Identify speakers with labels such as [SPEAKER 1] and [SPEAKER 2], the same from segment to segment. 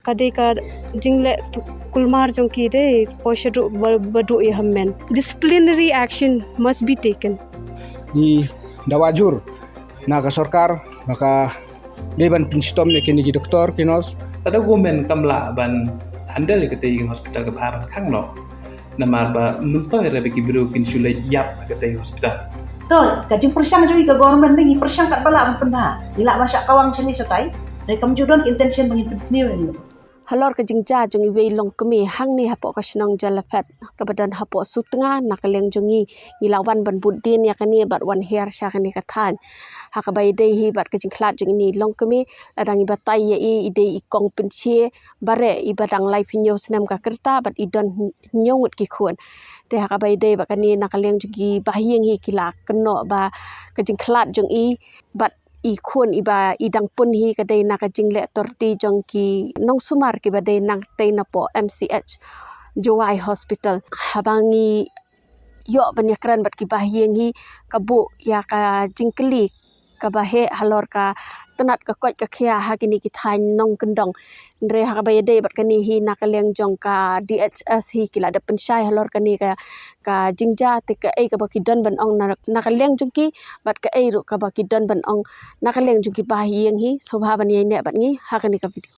[SPEAKER 1] kade ka jingle kulmar jong ki de poisha badu ya hammen. Disciplinary action must be taken.
[SPEAKER 2] Ni dawajur na ka sorkar maka leban pinstom ne kini doktor kinos
[SPEAKER 3] pada gomen kamla ban handal ke tei hospital ke bahaban khang no namar ba numpang re bagi biru kin sulai yap ke tei hospital
[SPEAKER 4] to kajing persang jui ke government lagi persang kat bala pernah ila masya kawang sini satai rekam judon intention mengintip sendiri
[SPEAKER 1] Halor ka jingja jong iwei long kemi hang ni hapo ka snong jalafat ka badan hapo sutnga nakaleng jongi ngilawan ban budin ya kani bat wan her sha kani kathan haka bai dei hi bat ka jingklat jong ni long kemi ladang ibatai ya i ide ikong pencie bare ibadang lai pinyo senam ka kerta bat idon nyongut ki khun te haka bai dei ba kani nakaleng jongi bahieng hi kila keno ba ka jingklat jong i bat i khun iba idang pun hi kadai nak jingle torti jongki nong sumar ki badai nang tei na po MCH Jowai Hospital habangi yo banyakran bat ki bahieng hi kabu ya ka jingkeli ka bahe halor ka tenat ka koi ka khia ha kini ki thain nong kendong ndre ha ba yede bat kani hi nakaleng jong ka DHS hi kila da pensyai halor kani ka jingja te ka ei ka bakidon ban ong nakaleng jong ki bat ka ei ru ka bakidon ban ong nakaleng jong ki bahieng hi sobha ban ye ne bat ngi ha kani ka video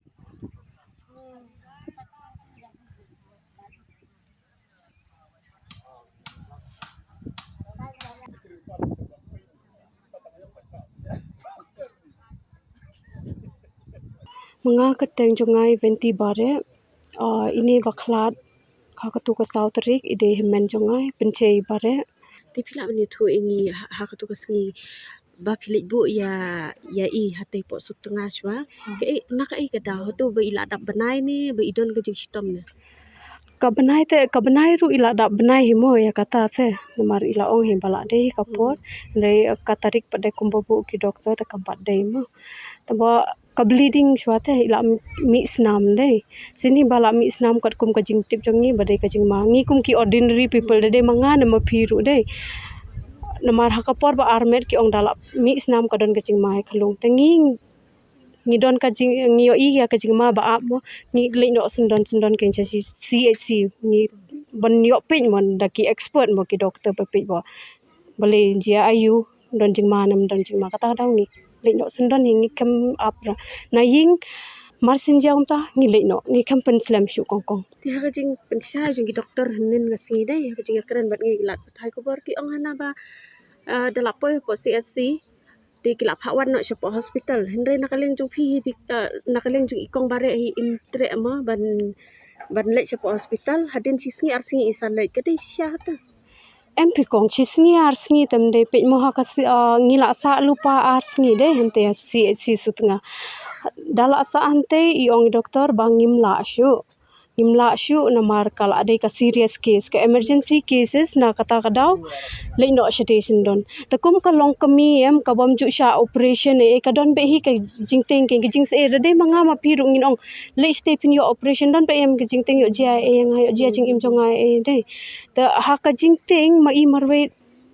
[SPEAKER 1] Mga keteng jongai venti bare ini bakhlat kha katu ka sautrik ide himen jongai penchei bare ti phila ni thu ingi ha katu ka sngi ba philik bu ya i hate po sutunga shwa ke nak ai ka da hotu ba ila dap banai ni ba idon ka jing stom ne ka banai ru ila dap banai himo ya kata the namar ila ong he bala dei kapor re katarik pade kumbabu ki doktor ta kampat dei mo taba ka bleeding shwate ila mi snam dei sini bala mi snam kat kum ka jing tip jongi badai ka jing mangi kum ki ordinary people de manga na ma phiru dei namar hakapor ba armet ki ong dala mi snam ka don ka jing mai khalung tangi ngidon ka jing ngio i ya ka jing ma ba ap mo ni leino sendon ken cha CHC ni ban yo pin mon da ki expert mo ki doctor pa pin bo bale jia ayu don jing ma nam don jing ma kata daw ni leino sendon ni kam ap na ying marsin jaung ta ni leino ni kam pen slam shu kongkong ti ha jing pen sha jing ki doctor hanin ga si dai ha jing kran bat ngi lat thai ko bor ki ong hana ba dalap po CHC ti kilap hawan no siya po hospital henry nakaleng jung phi nakaleng jung ikong bare hi imtre mo ban le siya po hospital hadin sisngi arsingi isan le kadai siya hata MP kong chisngi arsingi tamde pe mo ha ka ngila sa lupa arsingi de hente CHC sutnga dala sa ante iong doktor bangim la shu namar kala ade ka serious case ka emergency cases na kata kadaw leino station don takum ka long kami em ka bam ju sha operation e ka don be hi ka jingteng ke jing se de manga ma piru ngin ong le step in your operation don be em ke jingteng yo jia e yang hayo jia jing im jonga e de ta ha ka jingteng ma i marwe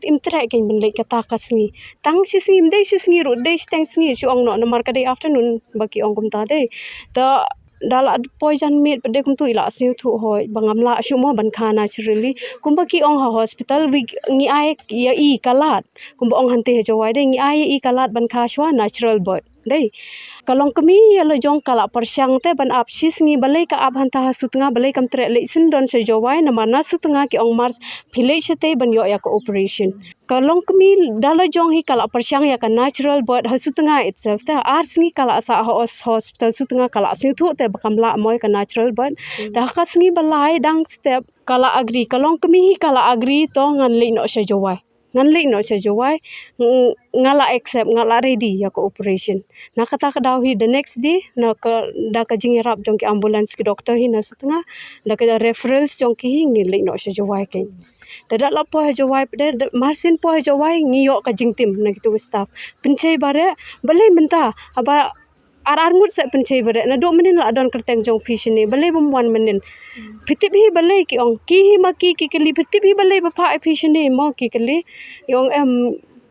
[SPEAKER 1] imtra ken ben le kata kasni tang sisngi mde sisngi ru de steng sngi su ong no namar ka day afternoon baki ong kum ta de ta dala poison meat pede kum tu ila siu thu hoi bangam la shu mo ban kha naturally kumba ki ong ha hospital wi ngi ai ya i kalat kumba ong hante he jawai de ngi ai i kalat ban kha shwa natural birth dei kalong kami ya lo jong kala persyang te ban apsis ngi balai ka ab hanta sutnga balai kam tre le sin don se jawai na mana sutnga ki ong mars phile chete ban yo ya ko operation kalong kami dala jong hi kala persyang ya ka natural birth hasutnga itself te ars ngi kala sa hospital sutnga kala siu thu te bakam la moy ka natural birth ta kas ngi balai dang step kala agri kalong kami hi kala agri to ngan le no se jawai ngan le no se jawai ngala accept ngala ready ya ko operation na kata ka daw hi the next day na ka da ka jing rap jong ki ambulance ki doctor hi na sutnga da ka referrals jong ki ngi le no se jawai ke tada la po jawai pede marsin po jawai ngi yo ka jing tim na gitu staff penchei bare balai menta aba ar ngut se penchei bare na do menin la don kerteng jong fish ni balai bom wan menin phitip hi balai ki ong ki hi ma ki kali phitip hi balai ba pha fish ni mo ki kali yong em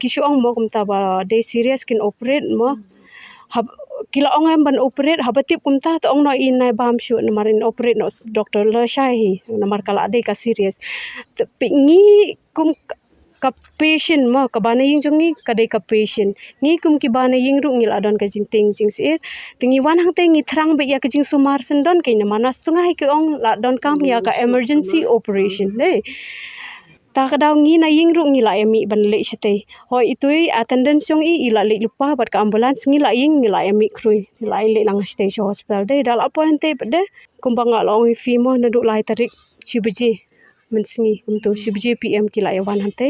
[SPEAKER 1] ki shu ong mo kum ta ba de serious kin operate mo kila ong em ban operate habatip kumta to ong no inai bam shu namarin operate no doctor la shahi namar kala ade ka serious pingi kum ka patient mo ka bana ying jongi ka de ka patient ngi kum ki bana ying ru ngil adon ka jing ting jing sir tingi wan hang te ngi thrang be ya ka jing sumar sen don ke na manas tunga ki ong la don kam ya ka emergency operation le ta ka daw ngi na ying ru ngi la emi ban le chete hoi itui attendance jong ila le lupa bat ka ambulance ngi la ying ngi la emi krui la le lang stage hospital de dal apo hente de kumbang la ong fi mo na du lai tarik chibaji mensingi untuk chibaji PM ki la yawan hante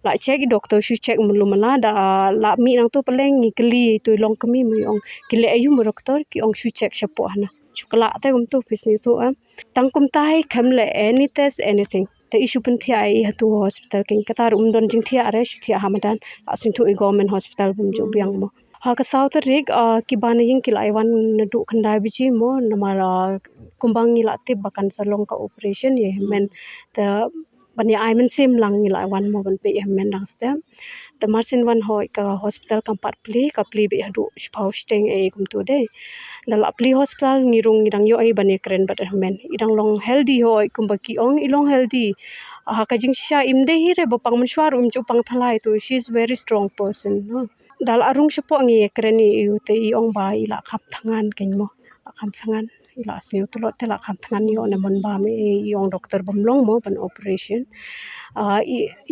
[SPEAKER 1] la check doktor shu check mulu mala da la mi nang tu peleng ngi keli tu long kami mi ong kile ayu mo doktor ki ong shu check shapo hana chukla ta kum tu pis ni tu tang kum tai kham le any test anything the issue pun thia ai hatu hospital king kata rum don jing thia are shu thia hamadan asin tu government hospital bum jo biang mo ha ka south rig ki bana ying ki lai wan na du khandai biji mo namara kumbang ni la te bakan salong ka operation ye men the bani ai men sim lang ni la wan mo ban pe men dang stem the marsin wan hoi ka hospital kam pat ka pli be hadu spau steng e kum tu de dal apli hospital ngirung ngidang yo ai bani kren bat men idang long healthy hoi kum ba ki ong ilong healthy ha ka jing sha imde hi re bopang mensuar chu pang thalai tu she is very strong person no dal arung sepo ngi kren i te i ong ba ila khap thangan ken mo kham thangan ila asli utolot te la kham thangan yo na mon ba me yong doktor bomlong mo ban operation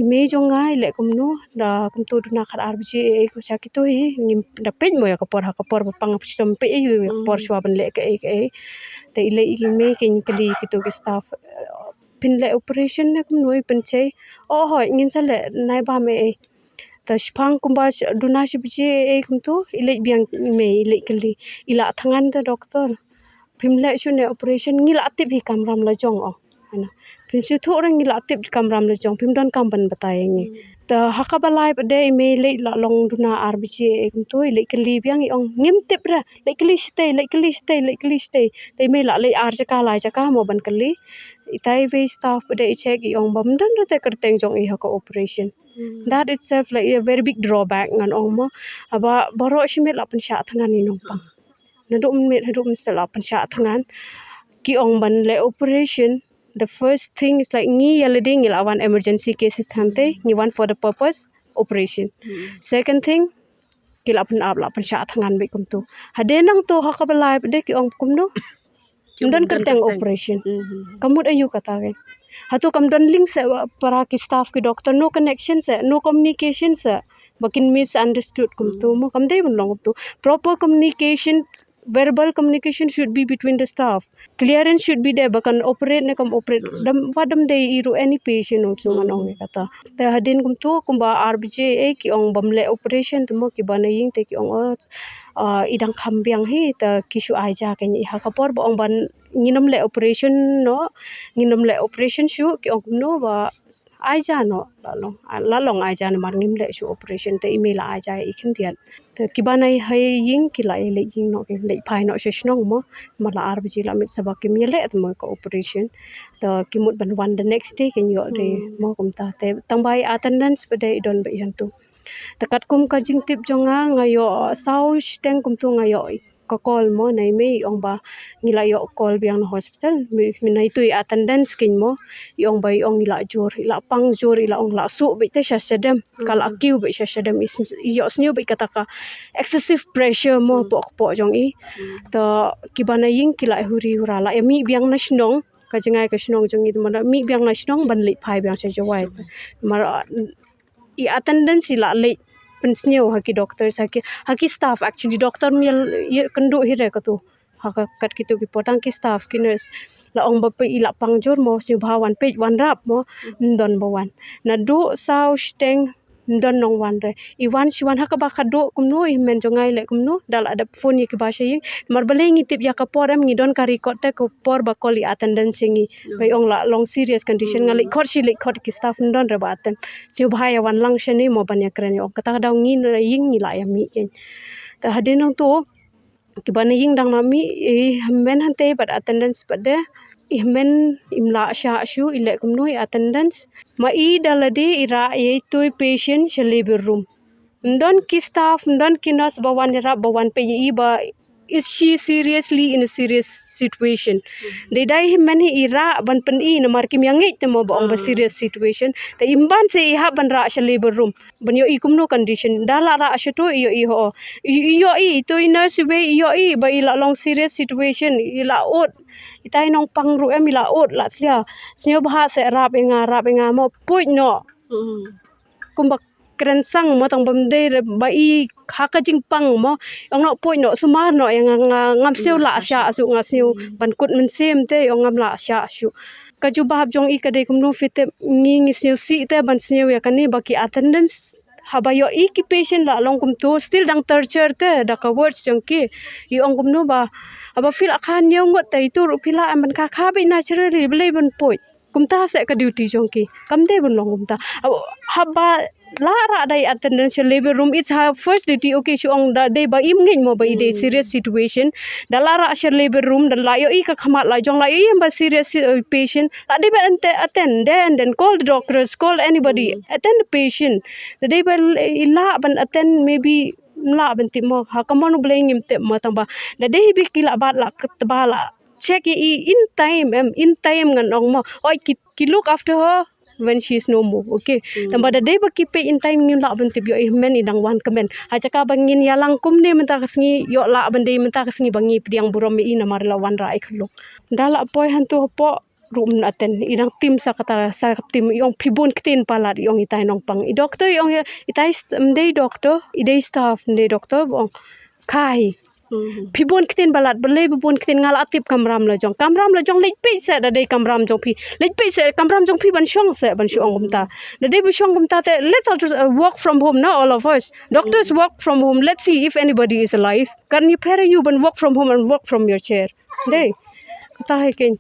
[SPEAKER 1] ime jongai le kumno da kum tu na khar arbji e ko sakito hi ngim da pej mo ya kapor ha kapor pang pistom pe yu kapor shwa ban le ke te ile ime ken kali kito ke staff pin le operation na kum noi pen che o ho ngin sa le nai ba me ta shpang kumba duna shibje e kum tu ile biang me ile kali ila thangan da doktor pimle shune operation ngila atip hi kamram la jong o ana pim su thu rang ngila atip kamram la jong pim don kam ban batayengi ta hakabalai pade me le la long duna rbc e kum tu le kali biang i ong ngim tip ra le kali stay te me la le ar jaka lai jaka mo ban kali itai ve staff pade check i ong bam dan rate kerteng jong i haka operation that itself like a very big drawback ngan ong mo aba baro shimit la pen sha thangan ni nong pang naduk mit haduk mistela pensya thangan ki ong ban le operation the first thing is like ngi yaleding il awan emergency case thante ngi one for the purpose operation second thing kila pen ab la pensya thangan be kum tu hadenang to hakabalai de ki ong kum no dan kerteng operation kamut ayu kata ke hatu kam don link se para ki staff ki doctor no connection se no communication se bakin misunderstood kum tu mo kam dei long tu proper communication verbal communication should be between the staff clearance should be there bakan operate ne kam operate dam wadam dei iru any patient also manong kata ta hadin kum tu kum ba rbj e ki ong bamle operation tu mo ki banaying te ki ong idang khambiang hi ta kisu aija ken i ha kapor ba ong ban nginam le operation no nginam le operation shu ki ong no ba aija no la long aija na mar ngim le shu operation te email aija ikhin dian te ki banai hai ying ki la le ying no ke le phai no sesnong mo mala rbj la mit sabak ki mele at mo ko operation ta ki mut ban one the next day ken yo de mo kum ta te tambai attendance bade don ba yan tu takat kum ka jing tip jonga ngayo sau steng kum tu ngayo ka call mo nai me ong ba ngila yo call biang na hospital mi nai tu attendance kin mo yong ba yong ila jor ila pang jor ila ong la su be te shashadam kal akiu be shashadam is yo snyu be kata ka excessive pressure mo po jong i to kibana ying kila huri hura la mi biang na shnong ka jingai ka shnong jong i mana mi biang na shnong ban le phai biang se jawai mar i attendance ila le pensnyo haki doctors haki staff actually doctor mi kendu hire ka tu haka kat kitu ki potang ki staff ki nurse la ong ba pe ila pangjor mo si bhawan pe wan rap mo don bawan na do sau steng don nong wan re iwan siwan haka ba khadu kumno i men jongai le kumno dal ada phone ki ba shaying mar baleng tip ya ka poram ngi don ka record te ko por ba koli attendance ngi bai ong la long serious condition ngali khot si le khot ki staff don re ba aten si bhai wan lang shani mo ban ya krani ok kata daw ngi re ying ni la ya mi ken ta hadin to ki ban ying dang na mi men hante but attendance but de ihmen imla sha shu ile kumno attendance ma i dalade ira ye toy patient shale room Don ki staff, don ki nurse bawan rap bawan PI ba is she seriously in a serious situation. They die man hi ira ban pen I na mar kim yang ngai te mo ba ong ba serious situation. Ta imban se iha ban ra sha labor room. Ban yo I kumno condition. Dala ra sha to yo I ho. Yo I to I nurse we yo I ba ila long serious situation ila ot. Itai nong pang ru em ila ot la tlia. Snyo bah se rap enga mo puit no. Kumbak keren sang mo tang bamde ba I haka jing pang mo ong no point no sumar no yang ngam seu la sha asu nga seu ban kut men sem te ong ngam la sha asu ka ju bahab jong I ka de kum no fit ngi seu si te ban seu ya kani baki attendance haba yo I ki patient la long kum to still dang torture te da ka words jong ki I ong kum no ba aba feel akhan yo ngot tai tu ru pila am ban ka kha be naturally blai ban point kumta se ka duty jong ki kamde bun long kumta haba lara dai attendance labor room it's her first duty okay shuang da dai ba im ngin mo ba ide serious situation da lara asher labor room da la yo I ka khamat la jong la I ba serious patient la dai ba attend then call the doctors call anybody attend the patient da dai ba ila ban attend maybe la ban ti mo ha kamon blame him te mo tamba da dai bi kila bat la ketbala check in time ngan ong mo oi ki look after her when she is no more okay tamba da day ba ki pay in time ngin la ban tip yo men idang wan kamen ha chaka bangin ya lang kum ne menta kasngi yo la ban day menta kasngi bangi pidiang burom I na mar la wan ra ikhlok dala poy hantu po room aten idang tim sa tim yong pibun kitin pala yong itai nong pang I doctor yong itai day doctor idai staff day doctor bong kai pibun kitin balat belai pibun kitin ngal atip kamram la jong lek pe se da dei kamram jong pi lek pe se kamram jong pi ban shong gumta da dei bu shong gumta te let's all work from home now all of us doctors work from home let's see if anybody is alive kan you pair you ban work from home and work from your chair dei kata hai ken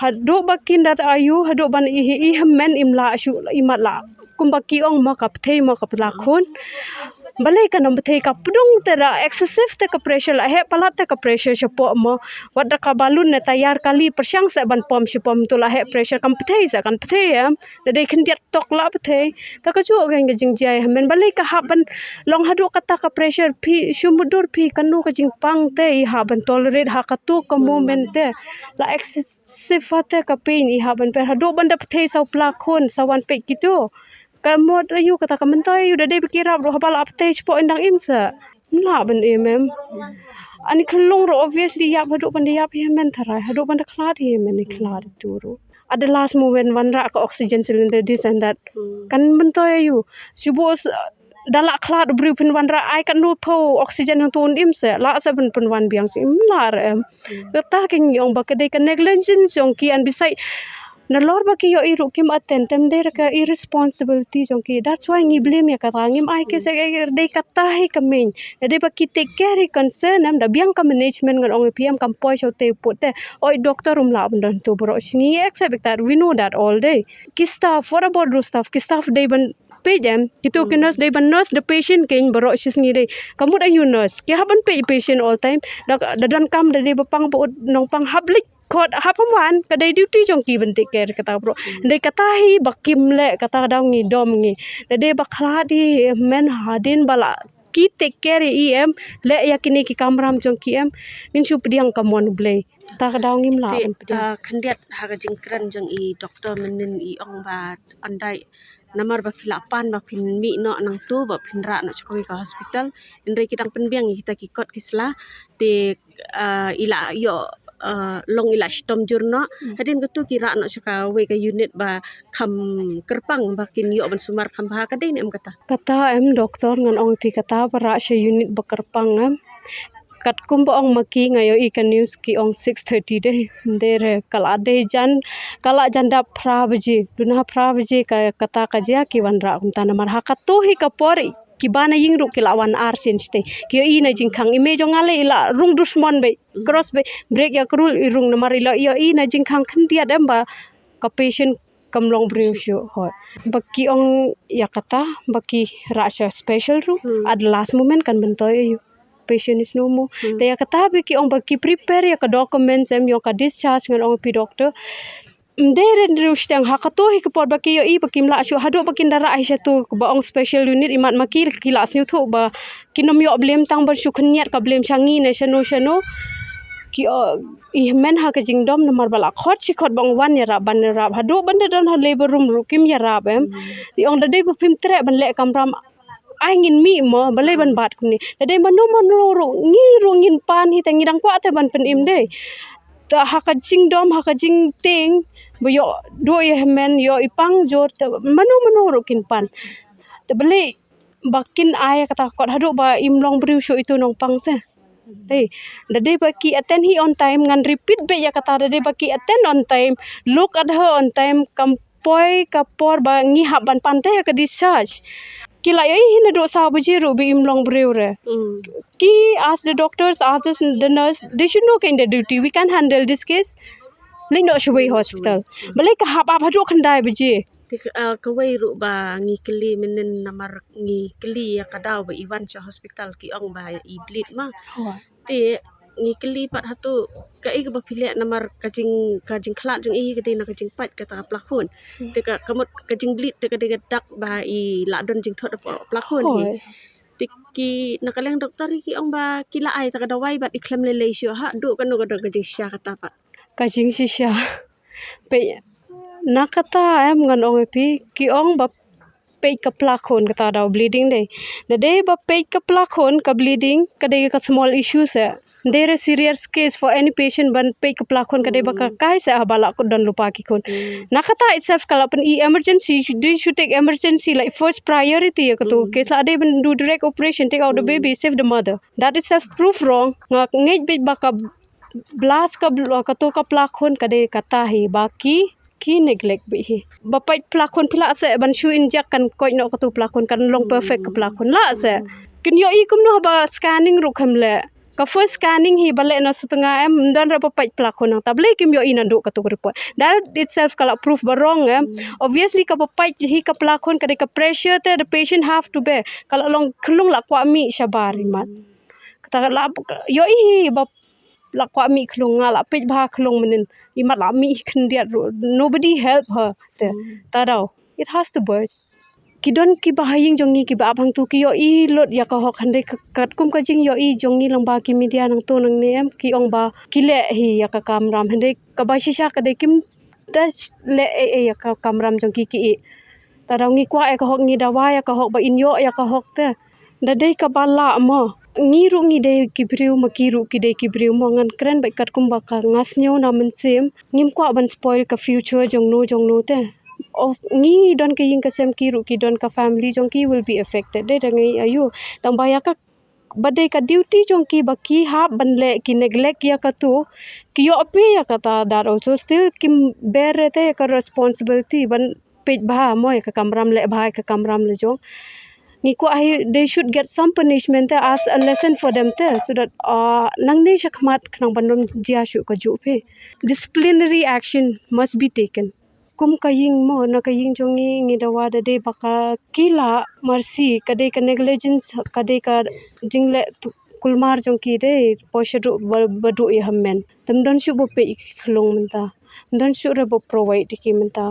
[SPEAKER 1] hado bakin dat ayu hado ban I men imla asu imat la kumbaki ong ma kap thei ma kap la khon balai ka nam thei ka pudung te ra excessive te ka pressure la he pala te ka pressure shapo mo wada ka balun ne tayar kali persyang sa ban pom shipom tu la he pressure kam thei sa kan thei am da dei khin diat tok la thei ta ka chu ga jing jai men balai ka ha ban long hadu kata ka pressure phi shumudur phi kanu ka jing pang te I ha ban tolerate ha ka tu ka moment te la excessive te ka pain I ha ban per hadu ban da thei sa pla khon sa wan pe kitu kamot ayu kata kamentoi udah dei pikir ro habal apte po indang imsa la ban mem ani khlong ro obviously ya hadu ban ya men tharai hadu ban da khlad men khlad turu at the last moment one ra ka oxygen cylinder this and that kan mentoi ayu subos dala khlad bru pin wan ra ai kan nu po oxygen tun imsa la sa ban pun wan biang chim la em ta king yong ba ka dei ka negligence yong ki and beside na lor ba ki yo I ru kim attentem der ka irresponsibility jong ki that's why ngi blame ya ka ngim ai ke se dei ka tahi kamen de ba ki take care concern am da biang ka management ngon ong PM kam poi so te put te oi doctor la ban to bro singi accept that we know that all day ki staff what about the staff ki staff dei ban pay them kitu ki nurse dei ban nurse the patient ken bro sis ngi dei kamu da you nurse ki haban pay patient all time da dan kam da dei ba pang bo nong pang hablik kot hapaman kadai duty jong ki ban take care kata bro dei kata hi bakim le kata dang ni dom ngi dei bakla di men hadin bala ki take care em le yakini ki kamram jong ki em min su pediang kamon blai ta dang ngim la
[SPEAKER 5] khandiat haga jingkran jong I doctor menin I ong ba andai namar ba philapan ba phin mi no nang tu ba phin ra na chokoi ka hospital indai kidang penbiang kita ki kot kisla te ila yo long ila shitom jurno hadin ketu kira no chaka we ka unit ba kham kerpang ba kin yo ban sumar kham ba ka dei em
[SPEAKER 1] kata em doktor ngan ong pi kata para she unit ba kerpang em kat kum ba ong maki ngayo ikan news ki ong 6:30 de dere kala de kala janda pra baje duna pra baje ka kata ka ja ki wan ra kum tanamar ha ka to hi ka pori ki bana ying ru ki lawan ar sin ste ki I na jingkhang ime jongale ila rung dusmon be cross be break ya krul I rung namar ila yo I na jingkhang khan dia dem ba ka patient kamlong brew shu hot baki ong ya kata baki ra special ru at last moment kan bentoi patient is no more te ya kata be ki ong baki prepare ya ka documents em yo ka discharge ngan ong pi doctor Mderen terus tang hakato hi kepot baki yo I bakim la shu hado bakin dara Aisyah tu baong special unit imat maki kila snu tu ba kinom yo blem tang ber shu khniat ka blem changi ne shano ki I men ha ka jingdom nomor bala khot chi khot bang wan ya ban rab hado ban dan ha labor room rukim ya rab em di ong dai ba phim tre ban le kamram ai ngin mi mo balai ban bat kumni dai manu ro ngin pan hi tangi dang kwa te ban pen im dei ta ha ka jingdom ha ka jing ting bo yo do ye men yo ipang jor te manu ro kin pan te balai bakin ai kata kot hado ba im long briu shu itu nong pang te Hey, dade baki attend he on time ngan repeat be ya kata dade baki attend on time look at her on time kampoi kapor ba ngi hab ban pante ka discharge kila yo hi na do sa buji ru bi im long breu re ki ask the doctors ask the nurse they should know in their duty we can handle this case like no shway hospital balai ka hab hadu khandai buji
[SPEAKER 5] kawai ru ba ngi keli menen namar ngi keli ya kadaw ba Iwan cha hospital ki ong ba I bleed ma te ngi keli pat hatu ka I ba pile namar kajing khlat jung I gede na kajing pat kata plakon te ka kamot kajing bleed te ka de dak ba I la don jing thot plakon hi te ki nakaleng doktor ki ong ba kila ai ta kadawai bat iklam le shu ha do kan no kajing sya kata pat
[SPEAKER 1] kajing shisha pe nakata em ngan ong pi ki ong ba pe ka plakon kata daw bleeding de ba pe ka plakon ka bleeding ka de ka small issues there is serious case for any patient ban pe ka plakon ka de ba ka kai sa bala ko don lupa ki kon nakata itself kala pen emergency they should take emergency like first priority ka to case la de ban do direct operation take out the baby save the mother that itself proof wrong ngej be ba ka blast ka to ka plakon ka de kata hi baki ki neglect bi hi bapai plakon pila se ban shu inject kan koi no ka tu plakon kan long perfect ka plakon la se kin yo I kum no ba scanning ru kham le ka first scanning hi bale na sutanga em dan ra bapai plakon ta ble kim yo I na do ka tu report that itself kala proof ba wrong obviously ka bapai hi ka plakon ka de ka pressure te the patient have to bear kala long khulung la kwa mi shabari mat kata la yo I ba la kwa mi khlung la pej bha khlung menen imat la mi khndiat nobody help her ta daw it has to burst kidon ki bahaying jongi ki ba bang tu ki yo I lot ya ka hok hande kat kum ka jing yo I jongi lang ba ki media nang to nang ne em ki ong ba ki le hi ya ka kamram hande ka ba shisha ka de kim ta le ya ka kamram jongi ki ta daw ngi kwa ka hok ngi dawa ya ka hok ba in yo ya ka hok te da dei ka bala mo ngiru ngi de kibriu makiru ki de kibriu mo ngan kren bai kat kum ba ka ngas nyo na men sim ngim kwa ban spoil ka future jong no te of ngi don ka ying ka sem kiru ki don ka family jong ki will be affected de ngai ayu tang ba ya ka badai ka duty jong ki ba ki ha ban le ki neglect ya ka tu ki yo api ya ka ta that also still kim bear te ka responsibility ban pej ba mo ka kamram le ba ka kamram le jong Niko they should get some punishment as a lesson for them so that nang ne shakmat knang bandom jia shu ka ju phe disciplinary action must be taken kum kaying mo na kaying jongi ngi dawa de baka kila mercy kade ka negligence kade ka jingle kulmar jong ki de poshadu badu ye hammen tam don shu bo pe khlong menta don shu re bo provide ki menta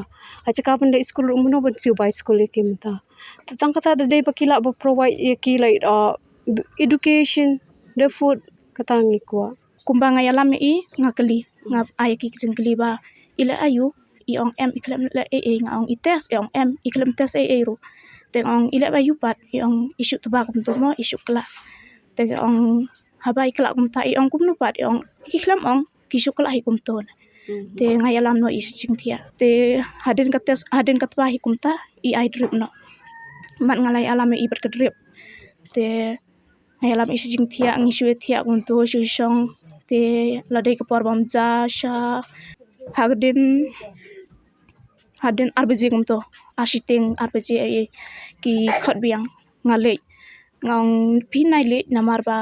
[SPEAKER 1] acha ka pan de school umno ban siu by school ki menta tang kata de bakila bo provide ye ki like education the food kata ngi kwa
[SPEAKER 6] kumbang ayalam I ngakali ngap ay ki jengkli ba ila ayu I ong em iklam la nga ong ites ong em iklam tes ru teng ong ila ayu pat I ong isu tuba kum tu mo isu kla teng ong habai kla kum ta I ong kum nu pat ong iklam ong kisu kla hi kum ton te ngayalam no is jingtia te hadin katwa hi kum ta I drip no mat ngalai alam I berkedrip te ngayalam is jingtia ngisu tia kum tu song te ladai ke porbam ja sha hadin arbiji kum to asiting arbiji ai ki khot biang ngale ngong pinai le namar ba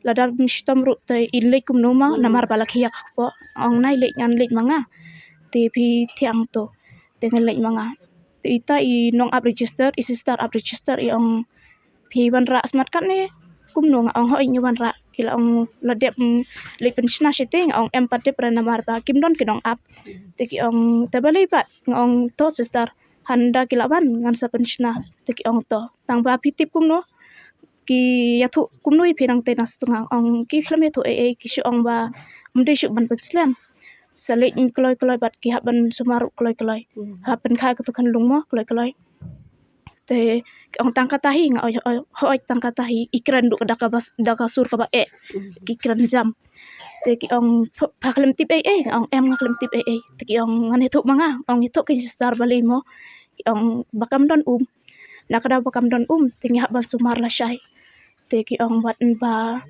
[SPEAKER 6] ladar mistom ru te ilek kum no ma namar ba lakhiak ko ong nai le ngan le manga te phi thiang to te ngan le manga te ita I nong up register I start up register I ong phi ban ra smart card ne kum no ong hoi nyu ban ra kila ong ladep le pensiona siting ong em pat dep namar ba kim don kinong ap teki ong tabali pat ong to sister handa kila ban ngan sa pensiona teki ong to tang ba pitip kum no ki yathu kum no ipirang te nas tunga ong ki khlam yathu ki shu ong ba mde shu ban penslam salik kloi bat ki haban sumaru kloi hapen kha ka tu kan lungmo kloi te ong tangkatahi nga hoi tangkatahi ikran du daka sur ka ba ki ikran jam te ki ong paklem tip ong em ngaklem tip te ki ong ngan hitu manga ong hitu ki star bali mo ki ong bakam don nakada bakam don tingi haban sumar la syai te ki ong bat ba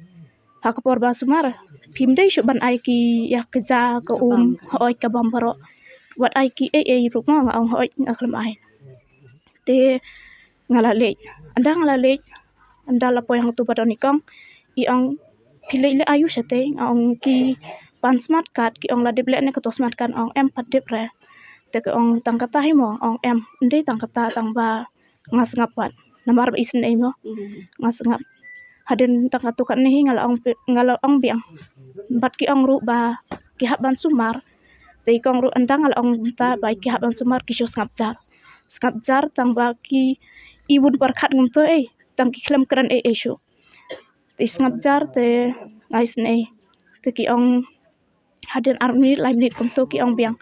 [SPEAKER 6] hakapor ba sumar pimdai shu ban ai ki ya keja ka hoi ka bambaro wat ai ki ruk mo nga ong hoi ngaklem ai te ngalalej anda lapo yang tu padon ikong iong pilih ayu sate ong ki pan smart card ki ong ladip le ne ka to smart card ong em padip re te ke ong tangkata hi mo ong em ndei tangkata tang ba ngas ngapat namar isen ai mo ngas ngap haden tangkatu kan ni ngala ong biang bat ki ong ru ba ki haban sumar te ikong ru andang ngala ong ta ba ki haban sumar ki shos ngap jar tang ba ki ibun parkhat ngum to tang ki khlam kran shu te ngap jar te ngais ne te ki ong haden army lai minit kum to ki ong biang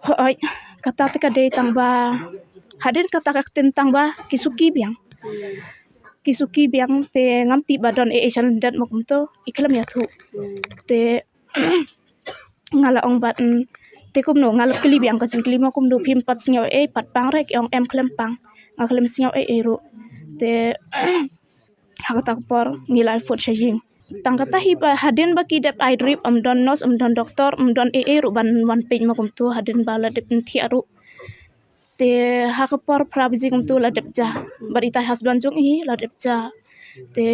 [SPEAKER 6] hoi kata te ka de tang ba haden kata ka tentang ba kisuki biang te ngam ti badon shan dat mo kum to ikhlam ya thu te ngala ong bat te kum no ngal kli biang ka kli mo kum do phim pat snyo pat pang rek ong em klem pang ngaklem snyo ro te hakata por ngilal fot shajing tangkata hi ba haden ba ki dep ai drip don nos don doktor don ro ban wan page ma kum tu haden ba la dep thi aru te hakapor prabji kum tu la dep ja barita husband jong la dep ja te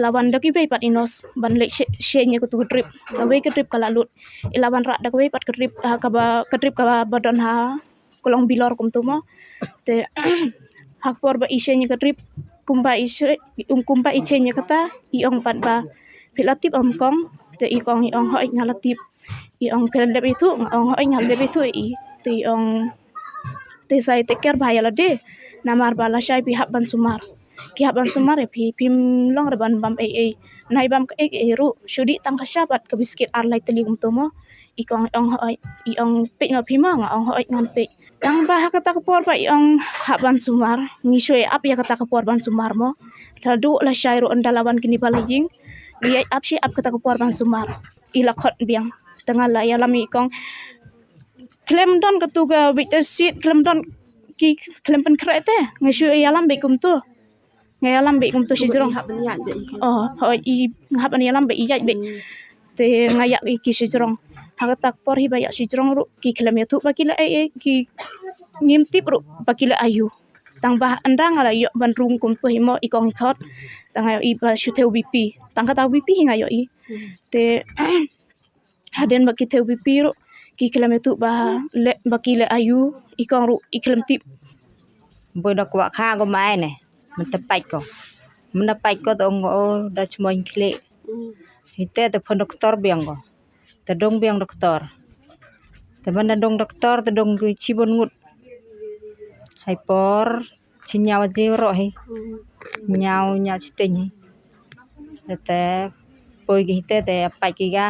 [SPEAKER 6] lawan daki be pat inos ban le she nya ku tu drip ka we drip kala lut ilawan ra dak we pat drip ka badon ha kolong bilor kum tu mo te hakpor ba ise nya drip kumba iche nya kata iong pat ba pilatip kong te ikong iong hoi ngalatip iong pilap itu ong hoi ngalep itu te iong te sai take care bhaya la de namar bala shai pi haban sumar ki haban sumar phi phim long reban bam nai bam ka ru shudi tang ka shabat ka biskit ar lai teli kum tomo ikong ong hoi iong pe ma phima nga ong hoi ngan pe tang ba hakata ka por ba iong haban sumar ngisoi ap ya kata ka por ban sumar mo ladu la shai ro andalawan kini balajing liai ap shi ap kata ka por ban sumar ila khot biang tengah la ya lami ikong klem don ka tu ga bit sit klem don ki klem pen kra te ngisoi yalam be kum tu ngayalam be kum tu shi jrong hoi haban yalam be ijai be te ngayak ki shi jrong hagatak por hi bayak si jrong ru ki klem ya thu bakila ki ngimtip ru bakila ayu tang ba andang ala yo ban rung kum pu himo ikong khot tang ayo i ba shuteu bp tang kata bp hinga yo i te haden baki teu bp ru ki klem ya thu ba le bakila ayu ikong ru iklem tip
[SPEAKER 7] boy dak wa kha go mai ne mentepai ko tong o da chmoin kle hite te phon doktor biang go te dong biang doktor te ban dong doktor te dong chibon ngut hai por chinyao jiro hi nyao chiting hi te poi gi te pai ki ga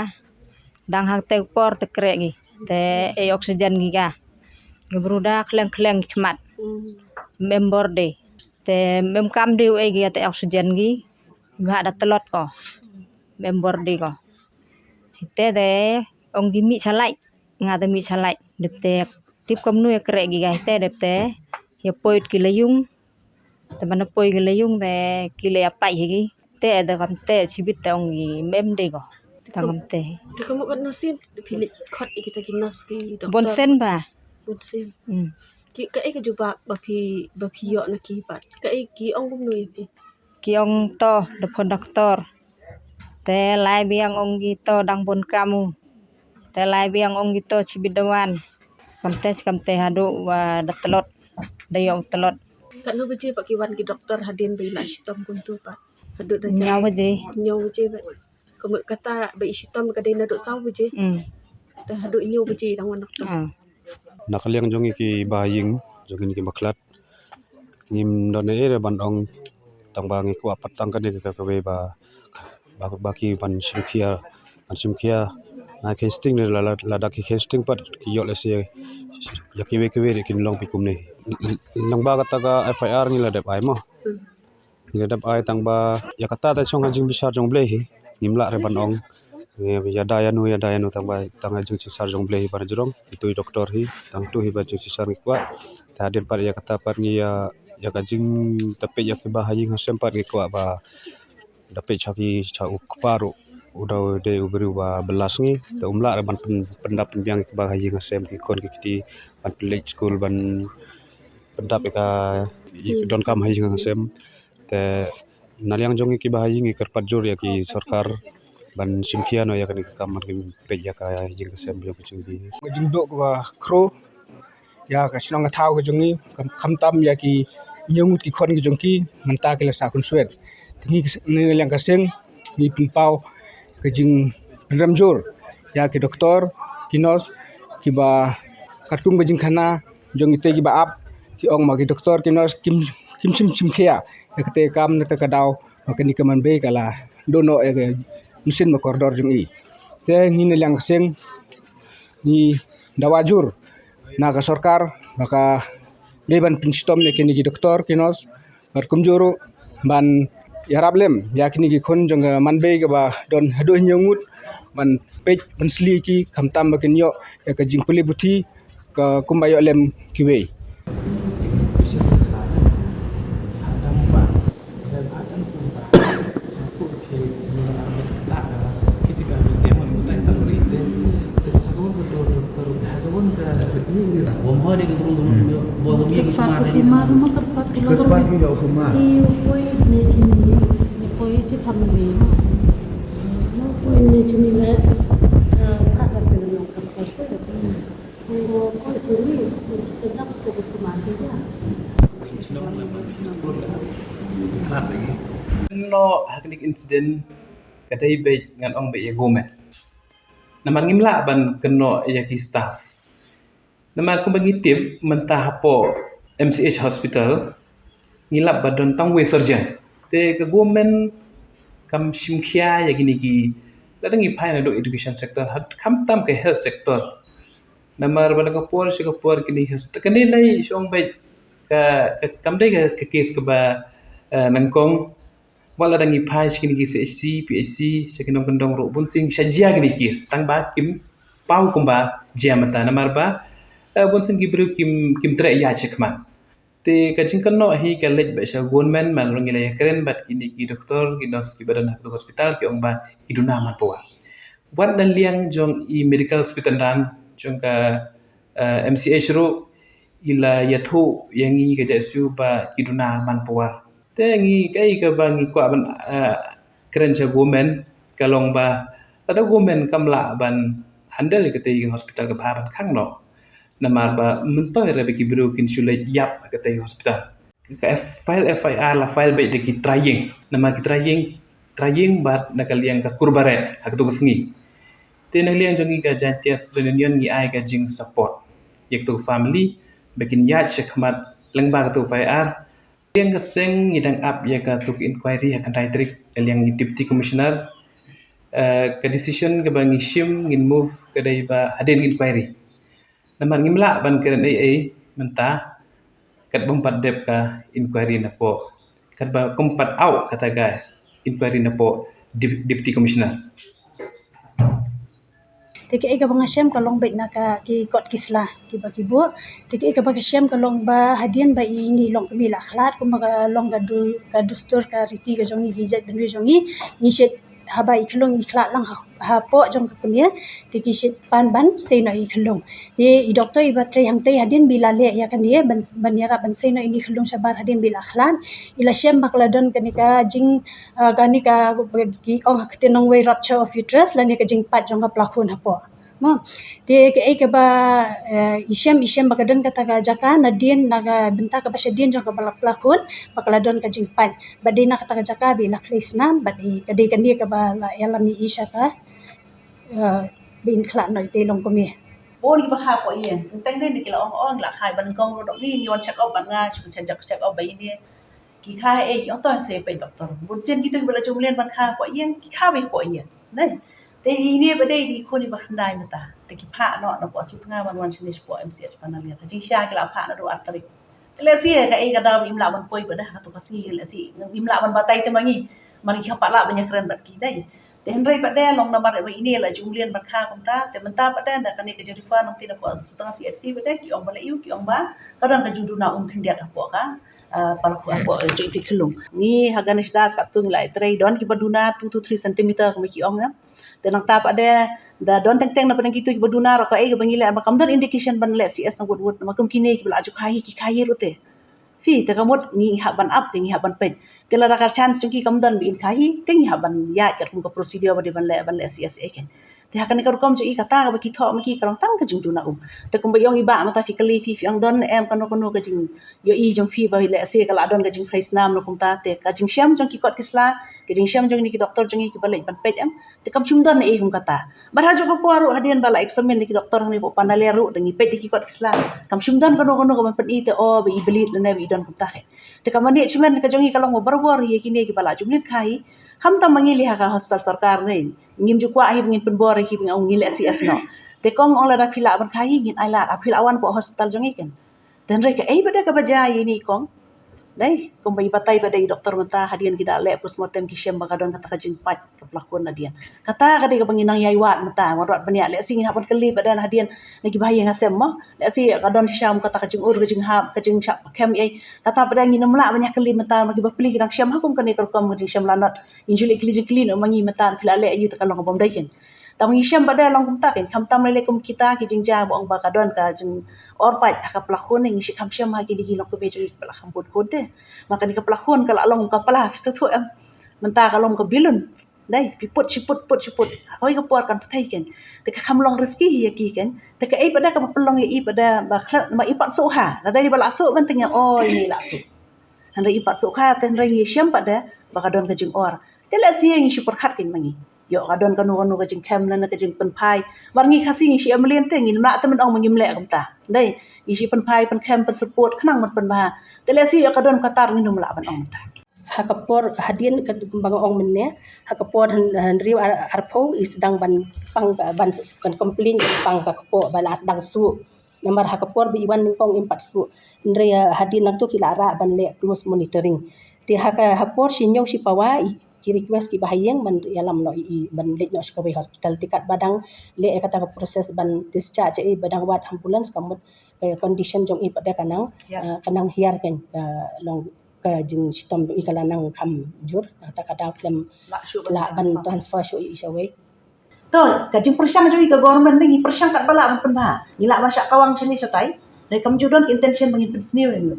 [SPEAKER 7] dang hang te por te kre gi te oxygen gi ga gebruda kleng khmat member de te mem kam diu gi te oxygen gi ba da telot ko member de ko hite de ong gi mi chalai nga te mi chalai dep te tip kom nu kre gi ga te dep te ya poit ki layung te man poi ki layung te ki le apai gi te de kam te chibit te ong gi mem de ko tangam te
[SPEAKER 5] kamu kan nasin pilih khot kita kinas ki doktor
[SPEAKER 7] bonsen ba
[SPEAKER 5] bonsen ki ka ke juba bapi yo na ki pat ka ki ong kum nu
[SPEAKER 7] ki ong to de phon doktor te lai biang ong gi to dang bon kamu te lai biang ong gi to chibidawan kamte hadu wa datlot dayong telot
[SPEAKER 5] kan lu beje pak ki wan ki doktor hadin be ilash tom kun tu pat Hadut dah
[SPEAKER 7] Nyaw je.
[SPEAKER 5] nyaw je ba. Kamu kata ba isitam ka dai na do saw je. Dah hadut nyaw je dang wanak tu.
[SPEAKER 8] Nakaliang jongi ki baying jongi ki maklat ngim done ere bandong tangbangi ku apatang kan ke kawe ba baki ban simkia na casting ne lada ki casting pat ki yo lese ya ki we kin long pikum ne nang ba kata ka FIR ni ladap ai mo ni ladap ai tang ba ya kata ta chong jing bisar jong ble hi ngimla re bandong ya daya nu tang ba tang jing sar jong ble hi par jurong itu doktor hi tang tu hi ba jing sar ni kwa ta den par ya kata par ni ya ka jing tapi ya ki ba hayi ngasem par ki kwa ba dapat caki paru udah de uberi ba belas ni ta umla ban pendap yang ba hayi ngasem ki kon ki ban village school ban pendap ka don kam hayi ngasem te naliang jongi ki ba hayi ngi kerpat jur ya ki sarkar ban simkia no ya kan kamar ki pe ya ka hayi ngasem yo ki
[SPEAKER 2] jing dok ba kro ya ka silong thau ka jongi kam tam ya ki nyungut ki khon ki jongki manta ke la sa kun swet ni yang ka seng ni pinpau ka jing ramjur ya ki doktor ki nos ki ba katung ka jing khana jong ite ki ba ap ki ong ma ki doktor ki nos kim sim khia ya kate kam na ta ka daw ma ka ni ka man be kala dono e mesin ma koridor jong i te ni yang ka seng ni dawajur na ka sarkar maka Deban pinstom ne kini ki doktor kinos bar kumjuru ban yarablem yakini ki khon jong manbe ga ba don hado nyungut ban pej ban sli ki khamtam ba kinyo ya ka jingpuli buthi ka kumbayo lem kiwe
[SPEAKER 9] Kerpat kusuma rumah kerpat juga kusuma. Iyo koi ne chini koi chi family no. No koi ne chini le kata tegno kerpat ko. Ngo koi sini sedap ko kusuma dia.
[SPEAKER 3] No haknik insiden kadai baik ngan ong baik ya gomet. Naman ngimla ban keno ya ki staff. Naman kung bagi tip mentah po MCH hospital ngilap badon tang we surgeon. Te ka gomen kam simkhia ya gini ki ladang ipai na do education sector kam tam ke health sector. Namar bala ka por kini hospital kani lai song baik ka kam dai ka case ka ba nangkong wala dang ipai kini ki CHC PHC sekinong kendong ro bun sing sajia gini case tang ba kim pau kumba jiamata namar ba bonsen gibru kim tre ya chekman te kacing kanno hi kalej ba sha gonmen man rongila ya keren bat kini ki doktor ki nos ki badan hakdo hospital ki ongba iduna man poa wat dan liang jong i medical hospital dan jong ka MCH ro ila yathu yang i ka jasu ba iduna man poa te ngi kai ka bangi kwa ban keren cha gomen kalong ba ada gomen kamla ban handle ka te hospital ka ban khang no namar ba mentang re beki bro kin sulai yap ka tai hospital ka file FIR la file be de ki trying namar ki trying bat nakal yang ka kurbare hak tu sngi te nakaliang jongi ka jantias reunion ngi ai ka jing support yek tu family bekin yat shekmat lengba ka tu FIR yang ka seng ngidang up ya ka tu inquiry akan daitrik yang deputy commissioner ka decision ka bangi shim ngin move ka dai ba haden inquiry namar ngimla ban keren AA mentah kat bompat dep ka inquiry na po kat ba kompat au kata ga inquiry na po deputy commissioner
[SPEAKER 9] Tiki ika bang Hashem kalong baik nak ki kot kislah ki bagi bu. Tiki ika bang Hashem kalong ba hadian ba ini long kami lakhlat kumba long gadu dustur ka riti ka jongi gijat benri jongi ngishet haba iklong iklat lang ha po jong ka kemia tiki shit ban sei no iklong ye i doktor iba tre hang tei hadian bila le ya kan dia ban yara ban sei no ini iklong sabar hadian bila khlan ila shem bakladon kanika jing gani ka gi ong haktenong way rupture of uterus lan ka jing pat jong ka plakun ha po Mo, te ke ai ke ba isem bakadan kata ka jaka nadien naga benta ka pasyadien jong ka pelakon bakaladon ka jingpan. Badina kata ka jaka bi la krisna badi kadi kandi ka ba la yalami isya ka bin kla noi te long komi.
[SPEAKER 4] Oh ni bakha ko iya. Teng dai ni kila ong la khai ban kong dok ni yon check up ban nga chung check up bai ni. Ki kha e ki oton se pe doktor. Bun sen gitu bala jumlen ban kha ko iya ki kha bai ko iya. Nai. Te ini ba dai di ko ni ba khandai mata. Te ki pha no ko sut nga ban wan chini po MCH panalia. Ji sha ki la pha na do atri. Le si ka e ka da im la ban poi ba dah to ka si le si im la ban batai te mangi. Mari ka pa la banyak keren bat ki dai. Te hendrai pa dai long namar ba ini la jumlen ban kha kom ta te menta pa dai da kan ke jerifa nang tina ko setengah CSC ba dai ki ong ba yu ki ong ba kadang ka judu na khendia ka po ka para ko po ti kelung ni haganis das ka tung lai trai don ki baduna 2 to 3 cm ko ki ong ya te nang ta pa dai da don teng na pa gitu ki baduna ro ka e bangila ba kam dan indication ban le CS na wud makum kini ki bla ju khai ki khai rote fi te kamot ni ha ban up ni ha ban pet te la rakar chance chung ki kam dan bi in khai te ni ha ban ya kat kum ka procedure ba de ban le CS eken te ha kan ka rukom je i kata ba ki tho ma ki karong tang ka jing tu na te kum ba yong i ba ma ta fi kali fi ang don em kan no ka jing yo i jong fi ba le se ka la don ka jing phrase nam no kum ta te ka jing syam jong ki kot kisla ka jing syam jong ni ki doktor jong ki ba le ban pet em te kam chung don e kum kata bar ha jo ko ru hadian ba la examen ni ki doktor ni bo panale ru dengi pet ki kot kisla kam chung don ka no ka ban pet i te o ba i belit le ne bi don kum ta te kam ni chimen ka jong i ka long bar ye ki ne ki ba la jum ni khai kham tam mangi liha ka hospital sarkar nei ngim ju kwa hi ngin pen bor ki ngau ngile CS no te kong ong la da phila ban khai ngin ai la phila awan po hospital jong iken dan re ka ai bada ka baja ini kong dai kong bai batai pada doktor mata hadian kita le postmortem ki syam bagadon kata ka jing pat ka pelakon hadian kata ka de ka banginang yai wat mata warat bania le sing hapan kali badan hadian lagi bahaya ngasem mo le si kadon syam kata ka jing ur ka jing hap ka jing chap kem ai kata pada ngin mla banyak kali mata magi bapli kirang syam hakum kan ekor kom ka jing syam lanot injuli kli no mangi mata phila le ayu ta kalong bom dai ken tam ngi syam pada long kum takin kam tam le kum kita ki jing ja bong ba kadon ka jing or pat ka pelakon ngi si kam syam ha ki di long ko be jing pelakon bot kode maka ni ka pelakon kala long ka pala su thu em menta ka long ka bilun dai piput siput hoi ka por kan pathai ken te ka kham long rezeki ya ki ken te ka ai pada ka pelong ya i pada ba ma ipat so ha la dai ba la so ben tengah oh ini la so han ri ipat so ha ten ri ngi syam pada ba kadon ka jing or te la si ngi super khat ken mangi yo kadon kanu ka jing kem na ka jing pen pai war ngi khasi ngi si amlien te ngi ma ta men ong mangim le kam ta dai ngi si pen pai pen kem pen support khnang man pen ba te la si yo kadon ka tar ngi num la ban ong ta
[SPEAKER 10] hakapor hadian ka bang ong menne hakapor han riu arpo isdang ban pang ban kan komplain pang ka po balas dang su namar hakapor bi iwan kong impat su ndre hadin nak tu kila ra ban le close monitoring ti hapor sinyo si pawa ki request ki bahayeng ban yalam no i ban le no skobe hospital tikat badang le kata ka proses ban discharge e badang wat ambulance kamut condition jong i pada kanang hiar kan long ka jing sistem ikalanang kam jur ta kada film la ban transfer shu isawe
[SPEAKER 4] to ka jing persyang joi ka government ni persyang kat bala ban pen ba ngila masya kawang sini satai dai kam judon intention bangin pensniu ni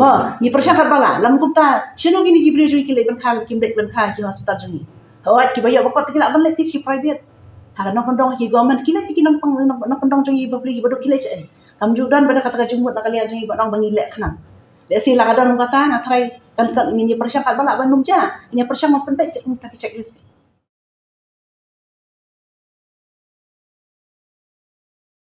[SPEAKER 4] ma ni persyang kat bala lam kumta sino gini gibri joi ki le ban khal kim dek ban kha ki hospital jeni hawat ki bayo bakot ki la ban le ki private ha no kondong ki government ki le ki nang pang no kondong joi babli ki bodok ki le sai kam judon pada kata ka jumut nak kalian joi badang bangi le khnang le si la kadon kata na try kan ni persyang kat bala ban numja ni persyang pentek kita checklist